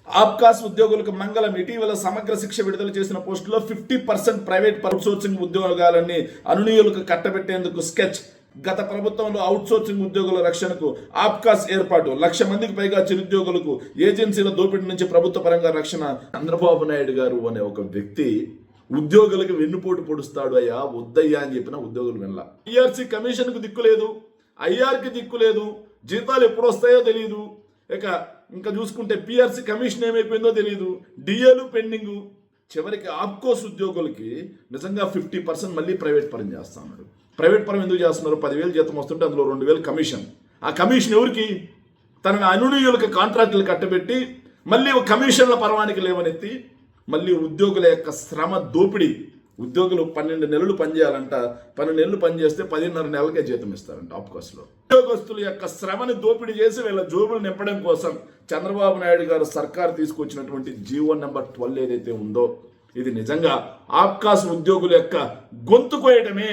ఆబ్కాస్ ఉద్యోగులకు మంగళం. ఇటీవల సమగ్ర శిక్ష విడుదల చేసిన పోస్టులో 50% ప్రైవేట్ అవుట్సోర్సింగ్ ఉద్యోగాలన్నీ అనునీయులకు కట్టబెట్టేందుకు స్కెచ్. గత ప్రభుత్వంలో అవుట్సోర్సింగ్ ఉద్యోగుల రక్షణకు ఆబ్కాస్ ఏర్పాటు. 1,00,000 మందికి పైగా చిరుద్యోగులకు ఏజెన్సీల దోపిడీ నుంచి ప్రభుత్వ పరంగా రక్షణ. చంద్రబాబు నాయుడు గారు అనే ఒక వ్యక్తి ఉద్యోగులకు వెన్నుపోటు పొడుస్తాడు అయ్యా, వద్దయ్యా అని చెప్పిన ఉద్యోగులు వెళ్ళ. పిఆర్సీ కమిషన్కు దిక్కు లేదు, ఐఆర్కి దిక్కు లేదు, జీతాలు ఎప్పుడు వస్తాయో తెలియదు. ఇంకా చూసుకుంటే పిఆర్సీ కమిషన్ ఏమైపోయిందో తెలియదు, డిఏలు పెండింగు. చివరికి ఆప్కోస్ ఉద్యోగులకి నిజంగా 50% మళ్ళీ ప్రైవేట్ పరం చేస్తున్నారు. ప్రైవేట్ పరం ఎందుకు చేస్తున్నారు? 10,000 జీతం వస్తుంటే అందులో 2,000 కమిషన్. ఆ కమిషన్ ఎవరికి? తన అనునీయులకు కాంట్రాక్టులు కట్టబెట్టి మళ్ళీ కమిషన్ల పర్వానికి లేవనెత్తి మళ్ళీ ఉద్యోగుల యొక్క శ్రమ దోపిడీ. ఉద్యోగులు 12 నెలలు పనిచేయాలంట, 12 నెలలు పనిచేస్తే 10.5 నెలలకే జీతం ఇస్తారంట ఆప్కోస్లో. ఉద్యోగస్తుల యొక్క శ్రమని దోపిడీ చేసి వీళ్ళ జోబులు నింపడం కోసం చంద్రబాబు నాయుడు గారు సర్కారు తీసుకొచ్చినటువంటి జీవో నెంబర్ 12 ఏదైతే ఉందో, ఇది నిజంగా ఆప్కాస్ ఉద్యోగుల యొక్క గొంతు కోయటమే.